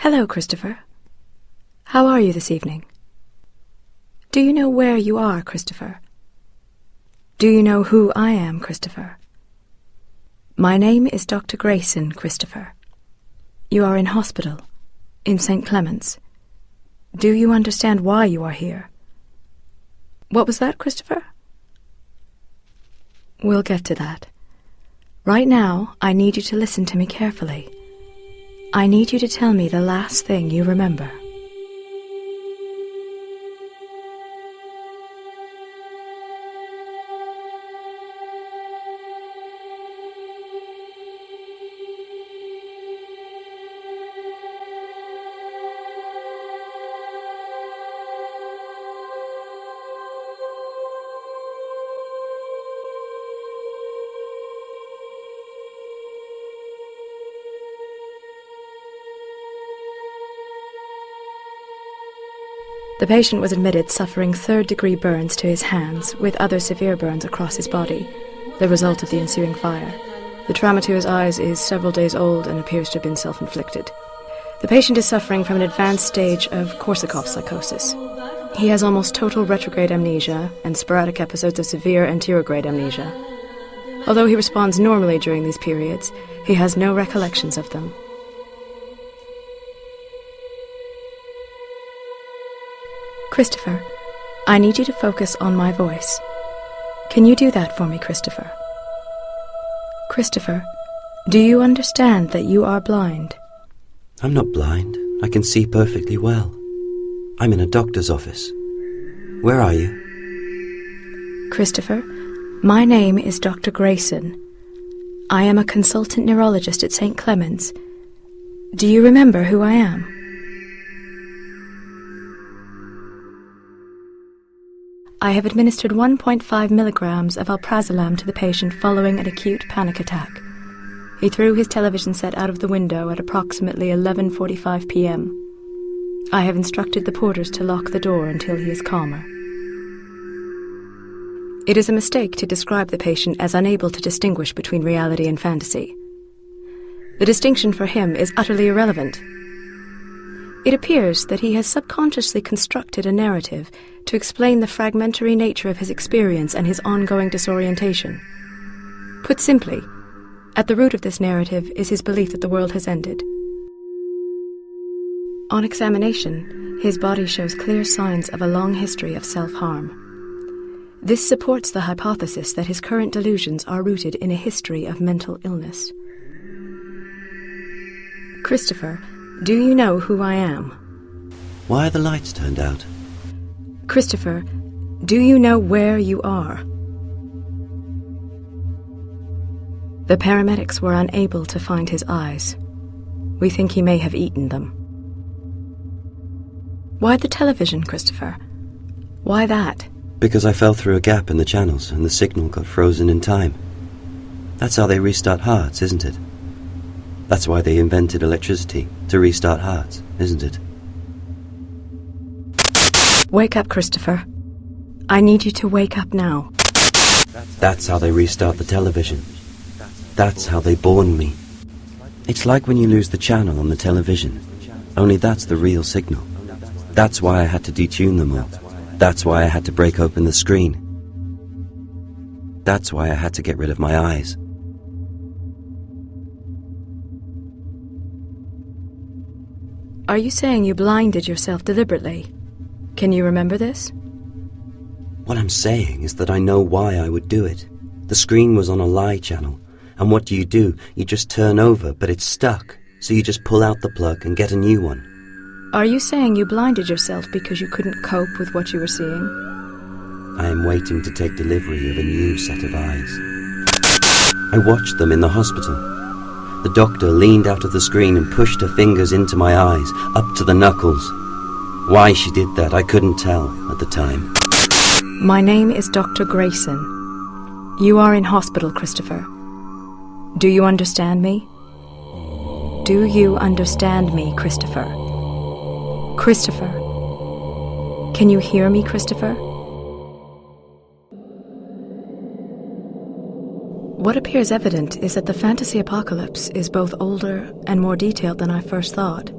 Hello, Christopher. How are you this evening? Do you know where you are, Christopher? Do you know who I am, Christopher? My name is Dr. Grayson, Christopher. You are in hospital, in St. Clement's. Do you understand why you are here? What was that, Christopher? We'll get to that. Right now, I need you to listen to me carefully. I need you to tell me the last thing you remember. The patient was admitted suffering third-degree burns to his hands, with other severe burns across his body, the result of the ensuing fire. The trauma to his eyes is several days old and appears to have been self-inflicted. The patient is suffering from an advanced stage of Korsakovia psychosis. He has almost total retrograde amnesia and sporadic episodes of severe anterograde amnesia. Although he responds normally during these periods, he has no recollections of them. Christopher, I need you to focus on my voice. Can you do that for me, Christopher? Christopher, do you understand that you are blind? I'm not blind. I can see perfectly well. I'm in a doctor's office. Where are you? Christopher, my name is Dr. Grayson. I am a consultant neurologist at St. Clement's. Do you remember who I am? I have administered 1.5 milligrams of alprazolam to the patient following an acute panic attack. He threw his television set out of the window at approximately 11:45 p.m. I have instructed the porters to lock the door until he is calmer. It is a mistake to describe the patient as unable to distinguish between reality and fantasy. The distinction for him is utterly irrelevant. It appears that he has subconsciously constructed a narrative to explain the fragmentary nature of his experience and his ongoing disorientation. Put simply, at the root of this narrative is his belief that the world has ended. On examination, his body shows clear signs of a long history of self-harm. This supports the hypothesis that his current delusions are rooted in a history of mental illness. Christopher, do you know who I am? Why are the lights turned out? Christopher, do you know where you are? The paramedics were unable to find his eyes. We think he may have eaten them. Why the television, Christopher? Why that? Because I fell through a gap in the channels and the signal got frozen in time. That's how they restart hearts, isn't it? That's why they invented electricity, to restart hearts, isn't it? Wake up, Christopher. I need you to wake up now. That's how they restart the television. That's how they born me. It's like when you lose the channel on the television. Only that's the real signal. That's why I had to detune them all. That's why I had to break open the screen. That's why I had to get rid of my eyes. Are you saying you blinded yourself deliberately? Can you remember this? What I'm saying is that I know why I would do it. The screen was on a lie channel, and what do? You just turn over, but it's stuck, so you just pull out the plug and get a new one. Are you saying you blinded yourself because you couldn't cope with what you were seeing? I am waiting to take delivery of a new set of eyes. I watched them in the hospital. The doctor leaned out of the screen and pushed her fingers into my eyes, up to the knuckles. Why she did that, I couldn't tell at the time. My name is Dr. Grayson. You are in hospital, Christopher. Do you understand me? Do you understand me, Christopher? Christopher. Can you hear me, Christopher? What appears evident is that the fantasy apocalypse is both older and more detailed than I first thought.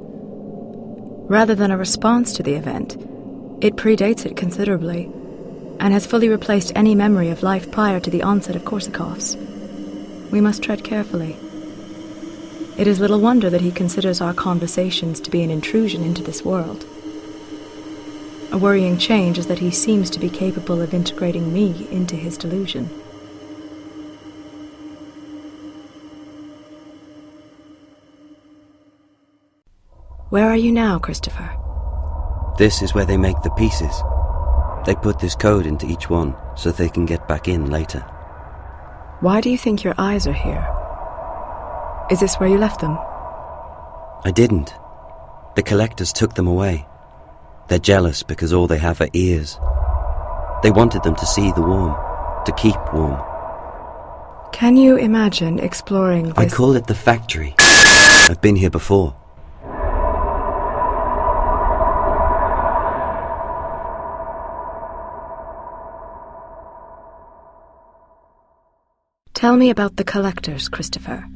Rather than a response to the event, it predates it considerably, and has fully replaced any memory of life prior to the onset of Korsakovs. We must tread carefully. It is little wonder that he considers our conversations to be an intrusion into this world. A worrying change is that he seems to be capable of integrating me into his delusion. Where are you now, Christopher? This is where they make the pieces. They put this code into each one so they can get back in later. Why do you think your eyes are here? Is this where you left them? I didn't. The collectors took them away. They're jealous because all they have are ears. They wanted them to see the warm, to keep warm. Can you imagine exploring this? I call it the factory. I've been here before. Tell me about the collectors, Christopher.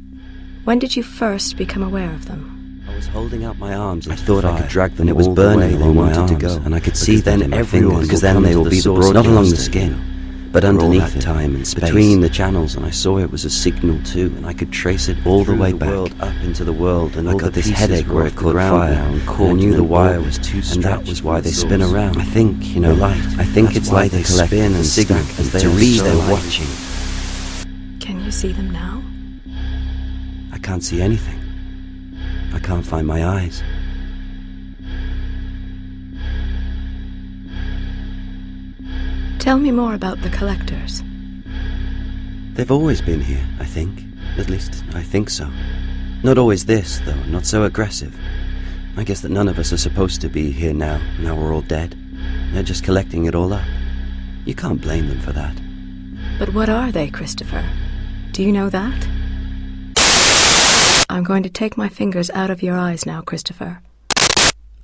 When did you first become aware of them? I was holding out my arms. I thought I could drag them. It was burning. They wanted to go, and I could see then everyone, because then they will be the broad, not along the skin, but underneath time and space, between the channels. And I saw it was a signal too, and I could trace it all the way back up into the world. And I got this headache where it caught fire. And I knew the wire was too stretched, and that was why they spin around. I think, I think it's like they spin and signal to read. They're watching. Can you see them now? I can't see anything. I can't find my eyes. Tell me more about the collectors. They've always been here, I think. At least, I think so. Not always this, though, not so aggressive. I guess that none of us are supposed to be here now. Now we're all dead. They're just collecting it all up. You can't blame them for that. But what are they, Christopher? Do you know that? I'm going to take my fingers out of your eyes now, Christopher.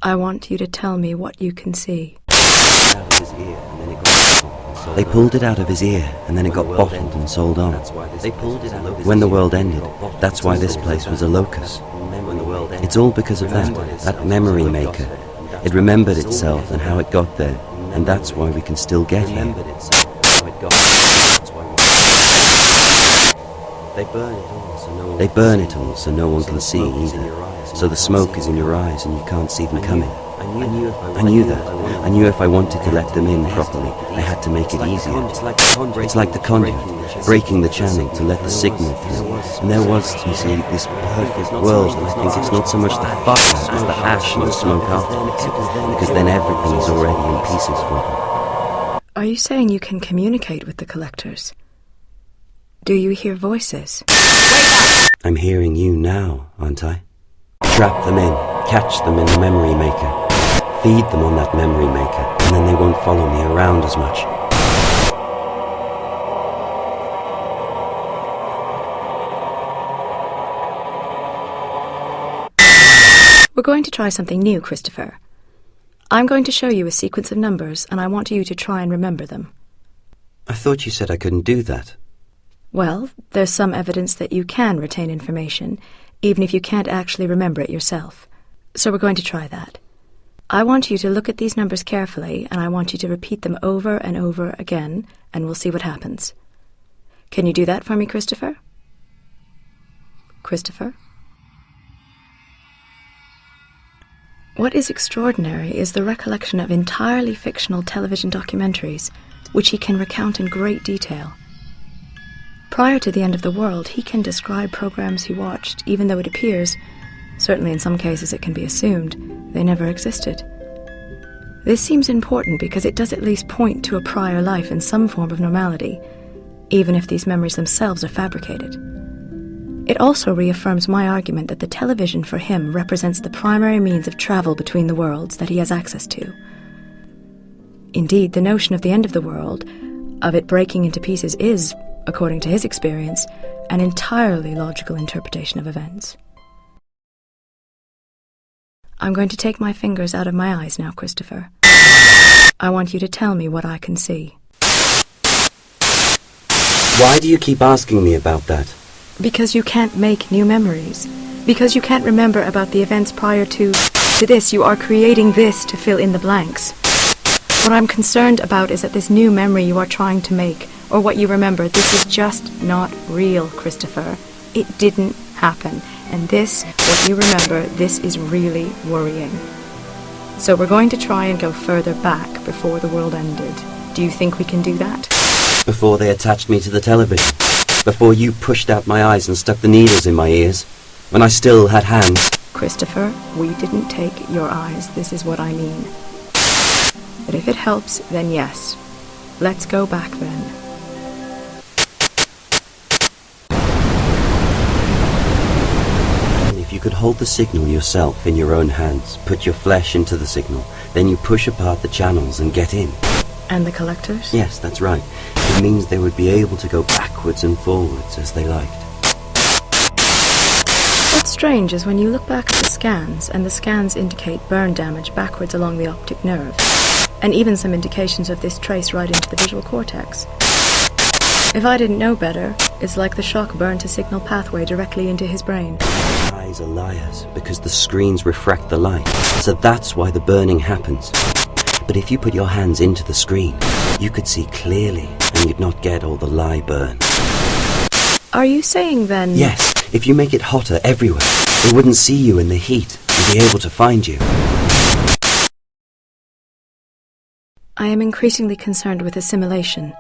I want you to tell me what you can see. They pulled it out of his ear, and then it got bottled and sold on. When the world ended, that's why this place was a locus. It's all because of that memory maker. It remembered itself and how it got there, and that's why we can still get here. They burn it all so no one can see either. So the smoke is in your eyes and you can't see them coming. I knew that. I knew if I wanted to let them in properly, I had to make it easier. It's like the conduit, breaking the channel to let the signal through. And there was, you see, this perfect world, and I think it's not so much the fire as the ash and the smoke afterwards, because then everything is already in pieces for them. Are you saying you can communicate with the collectors? Do you hear voices? I'm hearing you now, aren't I? Trap them in, catch them in the memory maker. Feed them on that memory maker, and then they won't follow me around as much. We're going to try something new, Christopher. I'm going to show you a sequence of numbers, and I want you to try and remember them. I thought you said I couldn't do that. Well, there's some evidence that you can retain information, even if you can't actually remember it yourself. So we're going to try that. I want you to look at these numbers carefully, and I want you to repeat them over and over again, and we'll see what happens. Can you do that for me, Christopher? Christopher? What is extraordinary is the recollection of entirely fictional television documentaries, which he can recount in great detail. Prior to the end of the world, he can describe programs he watched, even though it appears, certainly in some cases it can be assumed, they never existed. This seems important because it does at least point to a prior life in some form of normality, even if these memories themselves are fabricated. It also reaffirms my argument that the television for him represents the primary means of travel between the worlds that he has access to. Indeed, the notion of the end of the world, of it breaking into pieces, is, according to his experience, an entirely logical interpretation of events. I'm going to take my fingers out of my eyes now, Christopher. I want you to tell me what I can see. Why do you keep asking me about that? Because you can't make new memories. Because you can't remember about the events prior to... to this, you are creating this to fill in the blanks. What I'm concerned about is that this new memory you are trying to make, or what you remember, this is just not real, Christopher. It didn't happen. And this, what you remember, this is really worrying. So we're going to try and go further back before the world ended. Do you think we can do that? Before they attached me to the television. Before you pushed out my eyes and stuck the needles in my ears. When I still had hands. Christopher, we didn't take your eyes. This is what I mean. But if it helps, then yes. Let's go back then. If you could hold the signal yourself in your own hands, put your flesh into the signal, then you push apart the channels and get in. And the collectors? Yes, that's right. It means they would be able to go backwards and forwards as they liked. What's strange is when you look back at the scans, and the scans indicate burn damage backwards along the optic nerve, and even some indications of this trace right into the visual cortex. If I didn't know better, it's like the shock burnt a signal pathway directly into his brain. Eyes are liars because the screens refract the light, so that's why the burning happens. But if you put your hands into the screen, you could see clearly and you'd not get all the lie burn. Are you saying then... Yes, if you make it hotter everywhere, they wouldn't see you in the heat and be able to find you. I am increasingly concerned with assimilation.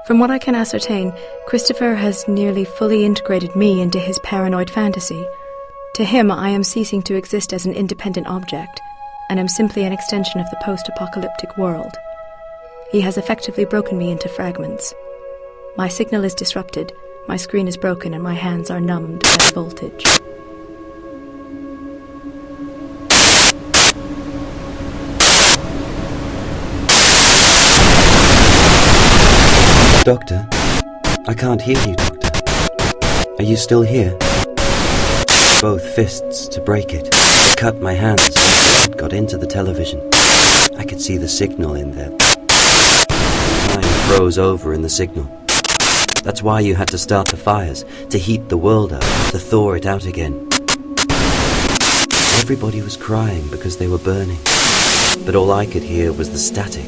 From what I can ascertain, Christopher has nearly fully integrated me into his paranoid fantasy. To him, I am ceasing to exist as an independent object, and am simply an extension of the post-apocalyptic world. He has effectively broken me into fragments. My signal is disrupted, my screen is broken, and my hands are numbed by the voltage. Doctor? I can't hear you, Doctor. Are you still here? Both fists to break it. Cut my hands. It got into the television. I could see the signal in there. Time froze over in the signal. That's why you had to start the fires, to heat the world up, to thaw it out again. Everybody was crying because they were burning. But all I could hear was the static.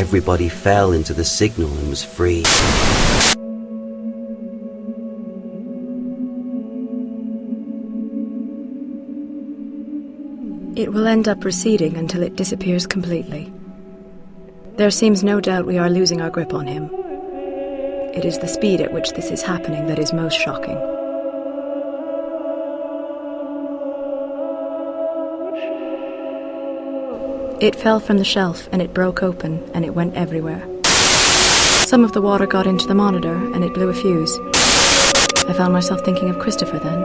Everybody fell into the signal and was free. It will end up receding until it disappears completely. There seems no doubt we are losing our grip on him. It is the speed at which this is happening that is most shocking. It fell from the shelf, and it broke open, and it went everywhere. Some of the water got into the monitor, and it blew a fuse. I found myself thinking of Christopher then.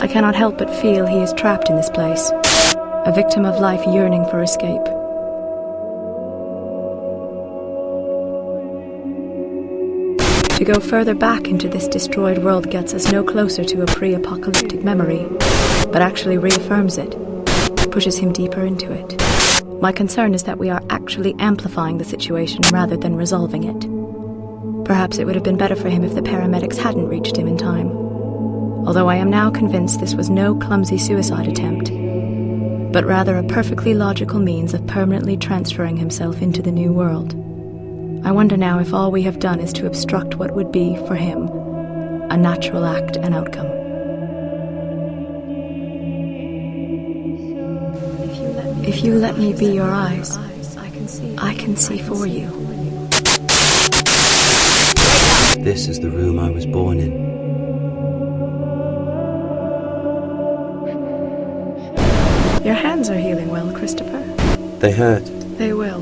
I cannot help but feel he is trapped in this place, a victim of life yearning for escape. To go further back into this destroyed world gets us no closer to a pre-apocalyptic memory, but actually reaffirms it. Pushes him deeper into it. My concern is that we are actually amplifying the situation rather than resolving it. Perhaps it would have been better for him if the paramedics hadn't reached him in time. Although I am now convinced this was no clumsy suicide attempt, but rather a perfectly logical means of permanently transferring himself into the new world. I wonder now if all we have done is to obstruct what would be, for him, a natural act and outcome. If you let me be your eyes, I can see for you. This is the room I was born in. Your hands are healing well, Christopher. They hurt. They will.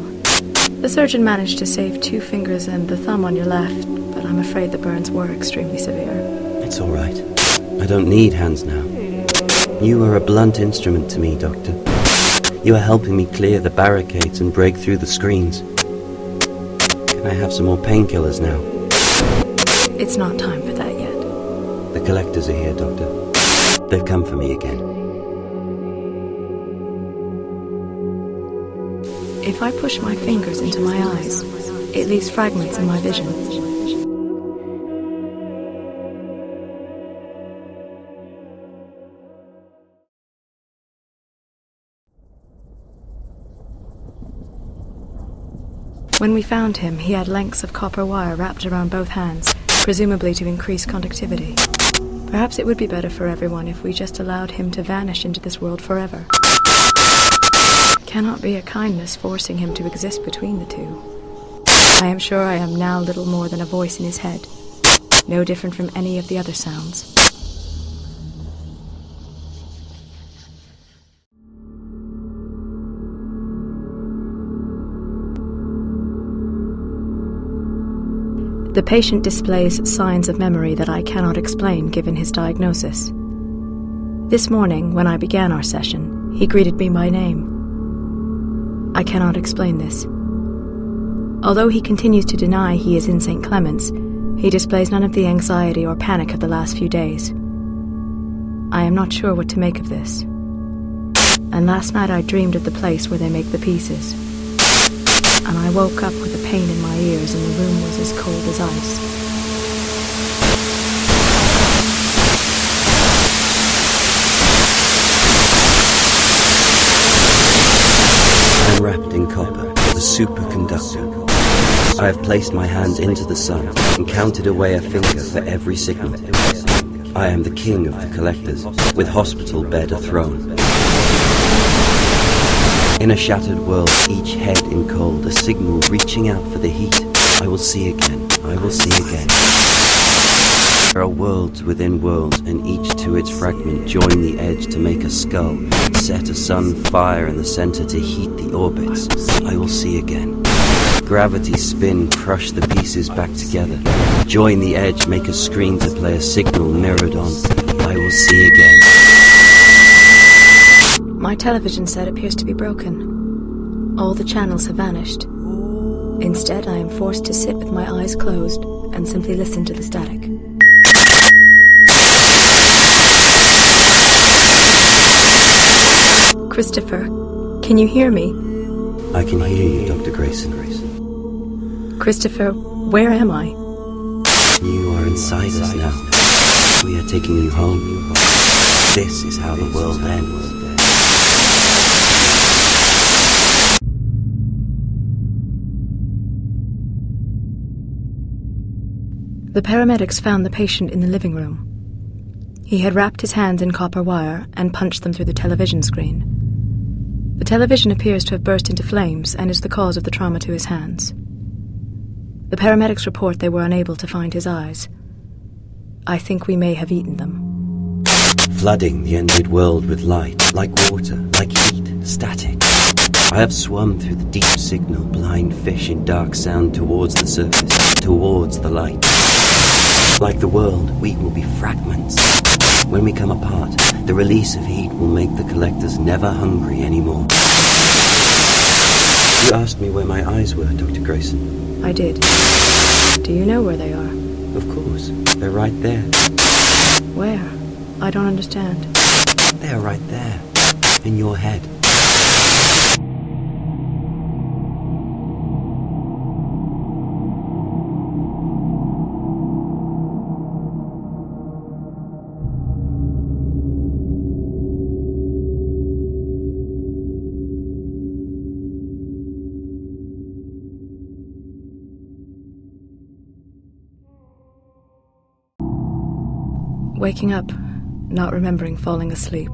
The surgeon managed to save 2 fingers and the thumb on your left, but I'm afraid the burns were extremely severe. It's all right. I don't need hands now. You are a blunt instrument to me, Doctor. You are helping me clear the barricades and break through the screens. Can I have some more painkillers now? It's not time for that yet. The collectors are here, Doctor. They've come for me again. If I push my fingers into my eyes, it leaves fragments in my vision. When we found him, he had lengths of copper wire wrapped around both hands, presumably to increase conductivity. Perhaps it would be better for everyone if we just allowed him to vanish into this world forever. It cannot be a kindness forcing him to exist between the two. I am sure I am now little more than a voice in his head, no different from any of the other sounds. The patient displays signs of memory that I cannot explain given his diagnosis. This morning, when I began our session, he greeted me by name. I cannot explain this. Although he continues to deny he is in St. Clement's, he displays none of the anxiety or panic of the last few days. I am not sure what to make of this. And last night I dreamed of the place where they make the pieces. And I woke up with a pain in my ears and the room was as cold as ice. I'm wrapped in copper, the superconductor. I have placed my hand into the sun and counted away a finger for every signal. I am the king of the collectors, with hospital bed a throne. In a shattered world, each head in cold, a signal reaching out for the heat. I will see again, I will see again. There are worlds within worlds, and each to its fragment join the edge to make a skull, set a sun fire in the center to heat the orbits. I will see again. Gravity spin, crush the pieces back together. Join the edge, make a screen to play a signal mirrored on. I will see again. My television set appears to be broken. All the channels have vanished. Instead, I am forced to sit with my eyes closed and simply listen to the static. Christopher, can you hear me? I can hear you, Dr. Grayson. Christopher, where am I? You are inside us now. We are taking you home. This is how the world ends. The paramedics found the patient in the living room. He had wrapped his hands in copper wire and punched them through the television screen. The television appears to have burst into flames and is the cause of the trauma to his hands. The paramedics report they were unable to find his eyes. I think we may have eaten them. Flooding the ended world with light, like water, like heat, static. I have swum through the deep signal, blind fish in dark sound towards the surface, towards the light. Like the world, we will be fragments. When we come apart, the release of heat will make the collectors never hungry anymore. You asked me where my eyes were, Dr. Grayson. I did. Do you know where they are? Of course. They're right there. Where? I don't understand. They're right there. In your head. Waking up, not remembering falling asleep.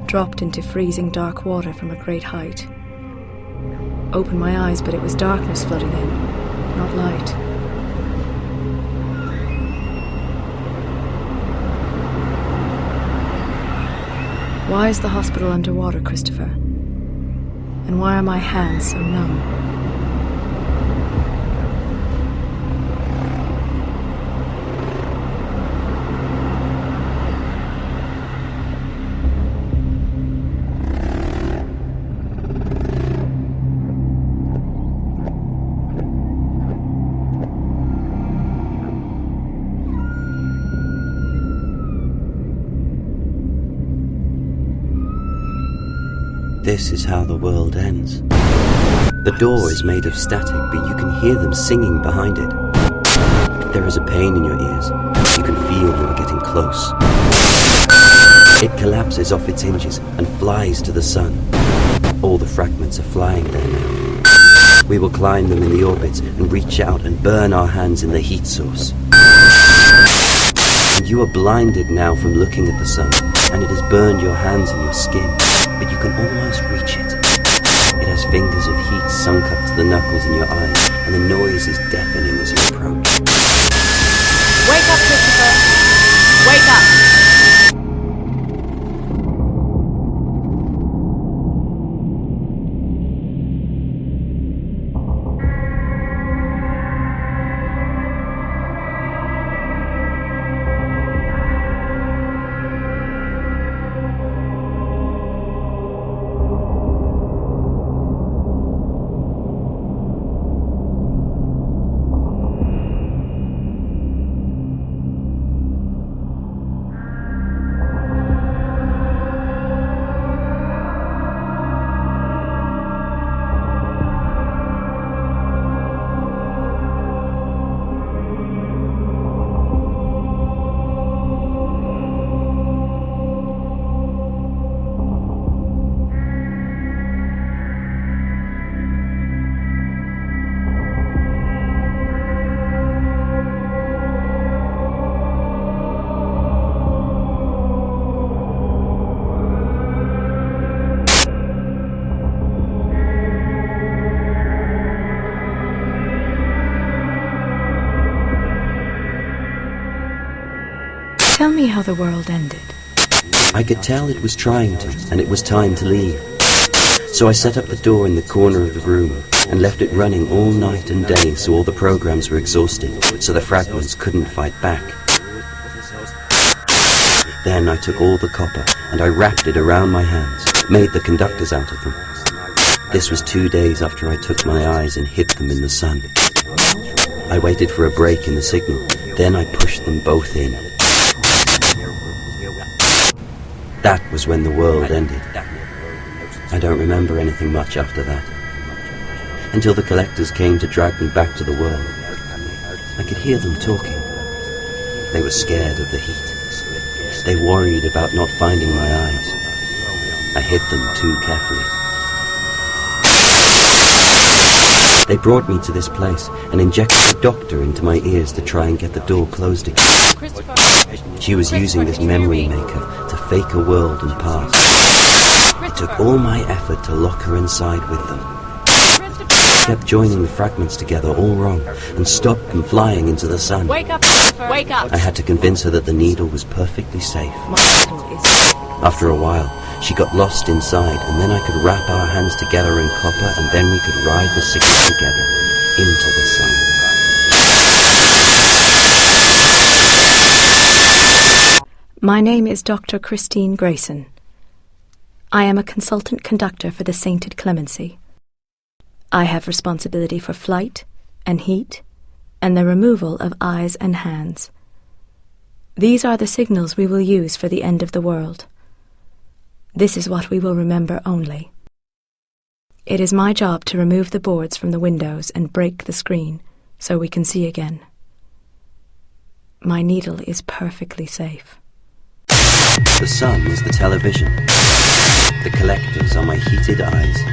Dropped into freezing dark water from a great height. Opened my eyes, but it was darkness flooding in, not light. Why is the hospital underwater, Christopher? And why are my hands so numb? This is how the world ends. The door is made of static, but you can hear them singing behind it. If there is a pain in your ears, you can feel you are getting close. It collapses off its hinges and flies to the sun. All the fragments are flying there now. We will climb them in the orbit and reach out and burn our hands in the heat source. You are blinded now from looking at the sun, and it has burned your hands and your skin, but you can almost reach it. It has fingers of heat sunk up to the knuckles in your eyes, and the noise is deafening as you approach. Wake up, Christopher! Wake up! Tell me how the world ended. I could tell it was trying to, and it was time to leave. So I set up the door in the corner of the room and left it running all night and day so all the programs were exhausted, so the fragments couldn't fight back. Then I took all the copper and I wrapped it around my hands, made the conductors out of them. This was 2 days after I took my eyes and hid them in the sun. I waited for a break in the signal, then I pushed them both in. That was when the world ended. I don't remember anything much after that. Until the collectors came to drag me back to the world. I could hear them talking. They were scared of the heat. They worried about not finding my eyes. I hid them too carefully. They brought me to this place and injected a doctor into my ears to try and get the door closed again. She was using this memory maker to fake a world and past. It took all my effort to lock her inside with them. I kept joining the fragments together all wrong and stopped them flying into the sun. Wake up! Wake up! I had to convince her that the needle was perfectly safe. My needle is... After a while, she got lost inside, and then I could wrap our hands together in copper, and then we could ride the signal together into the sun. My name is Dr. Christine Grayson. I am a consultant conductor for the Sainted Clemency. I have responsibility for flight and heat and the removal of eyes and hands. These are the signals we will use for the end of the world. This is what we will remember only. It is my job to remove the boards from the windows and break the screen so we can see again. My needle is perfectly safe. The sun is the television. The collectors are my heated eyes.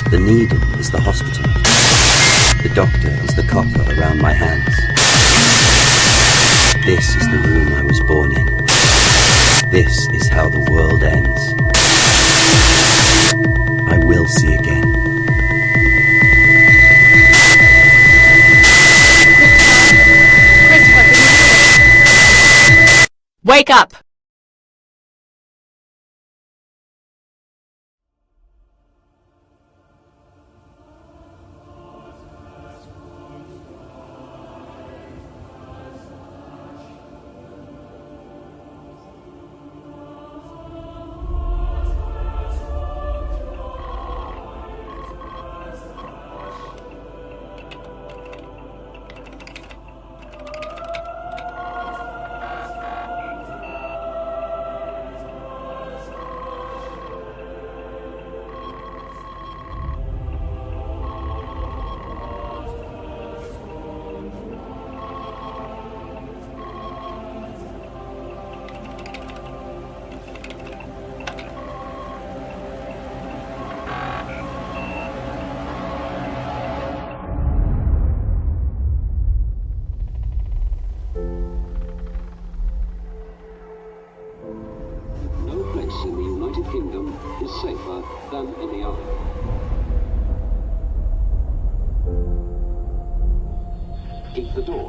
The needle is the hospital. The doctor is the copper around my hands. This is the room I was born in. This is how the world ends. I will see again. Christopher, wake up!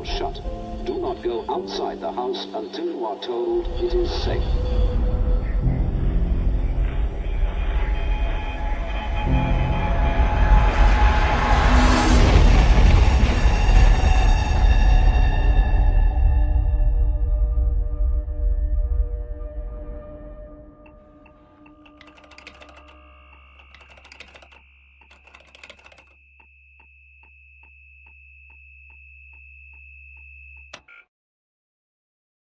doors shut. Do not go outside the house until you are told it is safe.